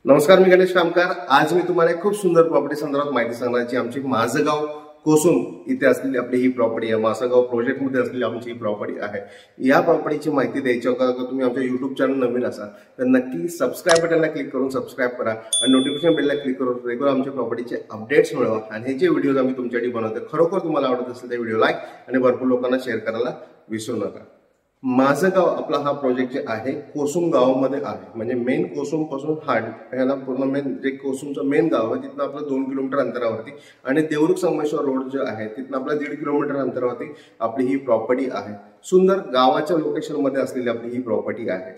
नमस्कार, मी गणेश कामकार। आज मी तुम्हाला खूप सुंदर प्रॉपर्टी संदर्भात माहिती सांगणार। आमची माझगाव कोसुम इथे असलेली आपली ही प्रॉपर्टी आहे। माझगाव प्रोजेक्ट मध्ये असलेली आमची ही प्रॉपर्टी आहे। या प्रॉपर्टीची माहिती द्यायची असेल तर तुम्ही आमच्या YouTube चॅनल नवीन असाल तर नक्की सबस्क्राइब बटनला क्लिक करून सबस्क्राइब करा आणि नोटिफिकेशन बेलला क्लिक करून रेग्युलर आमच्या प्रॉपर्टीचे अपडेट्स मिळवा। आणि हे जे व्हिडिओज आम्ही तुमच्यासाठी बनवतो खरोखर तुम्हाला आवडत असेल तर व्हिडिओ लाईक आणि भरपूर लोकांना शेअर करायला विसरू नका। माझगाव आपला हा प्रोजेक्ट जे आहे कोसुम गावामध्ये आहे, म्हणजे मेन कोसुम पासून ह्याला पूर्ण मेन जे कोसुमचं मेन गाव आहे तिथनं आपलं 2 किलोमीटर अंतरावरती आणि देवरुख संगमेश्वर रोड जो आहे तिथनं आपला 1.5 किलोमीटर अंतरावरती आपली ही प्रॉपर्टी आहे। सुंदर गावाच्या लोकेशन मध्ये असलेली आपली ही प्रॉपर्टी आहे।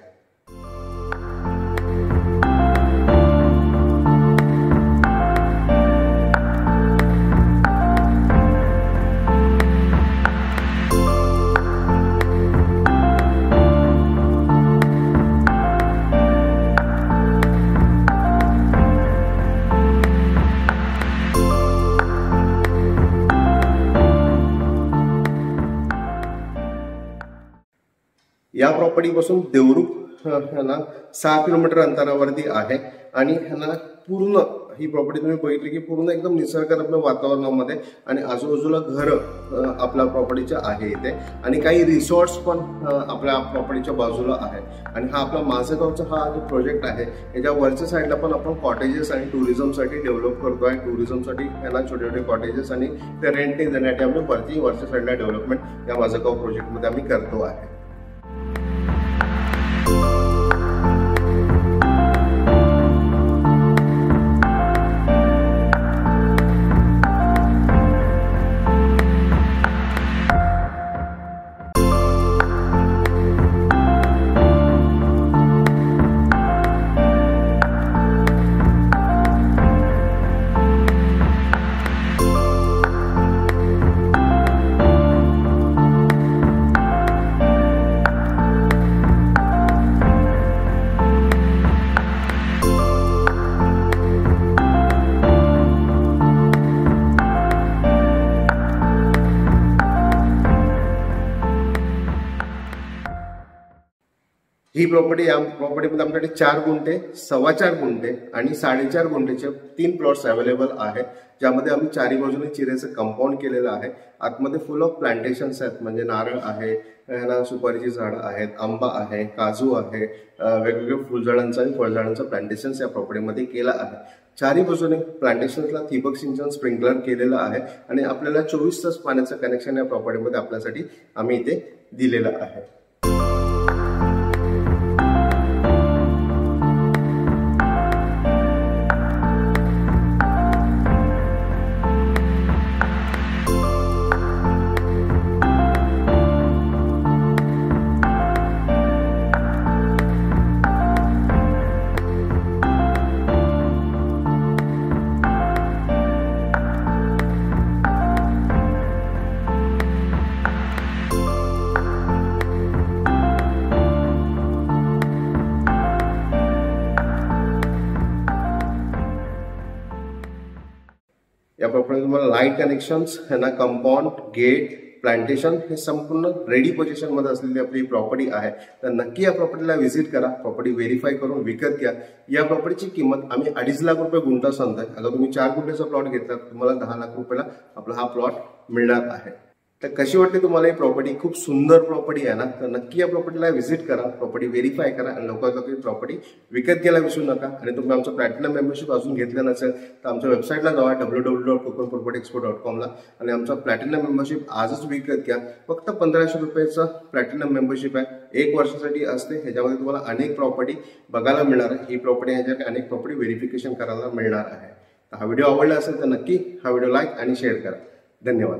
या प्रॉपर्टी पासून देवरुख 6 किलोमीटर अंतरावरती आहे आणि पूर्ण ही प्रॉपर्टी तुम्ही बघितली की पूर्ण एकदम निसर्गरम्य वातावरणामध्ये आणि आजूबाजूला घर आपल्या प्रॉपर्टीच्या आहे इथे आणि काही रिसॉर्ट्स पण आपल्या प्रॉपर्टीच्या बाजूला आहे। आणि हा आपला माझगावचा हा जो प्रोजेक्ट आहे याच्या वरच्या साईडला पण आपण कॉटेजेस आणि टुरिझमसाठी डेव्हलप करतोय। टुरिझमसाठी छोटे छोटे कॉटेजेस आणि ते रेंटिंग देण्यासाठी आम्ही वरच्या साईडला डेव्हलपमेंट या माझगाव प्रोजेक्टमध्ये आम्ही करतो आहे। ही प्रॉपर्टी या प्रॉपर्टीमध्ये आमच्याकडे 4 गुंठे, 4.25 गुंठे आणि 4.5 गुंठेचे 3 प्लॉट्स अवेलेबल आहेत, ज्यामध्ये आम्ही चारी बाजूने चिरेचं कंपाऊंड केलेलं आहे। आतमध्ये फुल ऑफ प्लांटेशन्स आहेत, म्हणजे नारळ आहे, सुपारीची झाडं आहेत, आंबा आहे, काजू आहे, वेगवेगळ्या फुलझाडांचं आणि फळझाडांचं प्लांटेशन्स या प्रॉपर्टीमध्ये केलं आहे। चारी बाजूने प्लांटेशन्सला ठिबक सिंचन स्प्रिंकलर केलेलं आहे आणि आपल्याला 24 तास पाण्याचं कनेक्शन या प्रॉपर्टीमध्ये आपल्यासाठी आम्ही इथे दिलेलं आहे। या प्रॉपर्टी तुम्हाला light connections, compound, gate, plantation हे संपूर्ण रेडी पोझिशन मध्ये असलेली आपली प्रॉपर्टी आहे। तर नक्की या प्रॉपर्टीला व्हिजिट करा, प्रॉपर्टी व्हेरीफाय करून विकत घ्या। या प्रॉपर्टीची किंमत आम्ही 2.5 लाख रुपये गुंठा सांगतोय। अगर तुम्ही 4 गुंठ्याचा प्लॉट घेतला तर तुम्हाला 10 लाख रुपयाला आपला हा प्लॉट मिळणार आहे। तर कशी वाटते तुम्हाला ही प्रॉपर्टी? खूप सुंदर प्रॉपर्टी आहे ना। तर नक्की या प्रॉपर्टीला व्हिजिट करा, प्रॉपर्टी व्हेरीफाय करा आणि लवकरात प्रॉपर्टी विकत घ्यायला विसरू नका। आणि तुम्ही आमचं प्लॅटिनम मेंबरशिप अजून घेतलं नसेल तर आमच्या वेबसाईटला जावा www.kokunpropertyexpo.com ला आणि आमचा प्लॅटिनम मेंबरशिप आजच विकत घ्या। फक्त 1500 रुपयाचा प्लॅटिनम मेंबरशिप आहे, 1 वर्षासाठी असते। ह्याच्यामध्ये तुम्हाला अनेक प्रॉपर्टी बघायला मिळणार आहे। ही प्रॉपर्टी ह्याच्यात अनेक प्रॉपर्टी व्हेरिफिकेशन करायला मिळणार आहे। हा व्हिडिओ आवडला असेल तर नक्की हा व्हिडिओ लाईक आणि शेअर करा। धन्यवाद।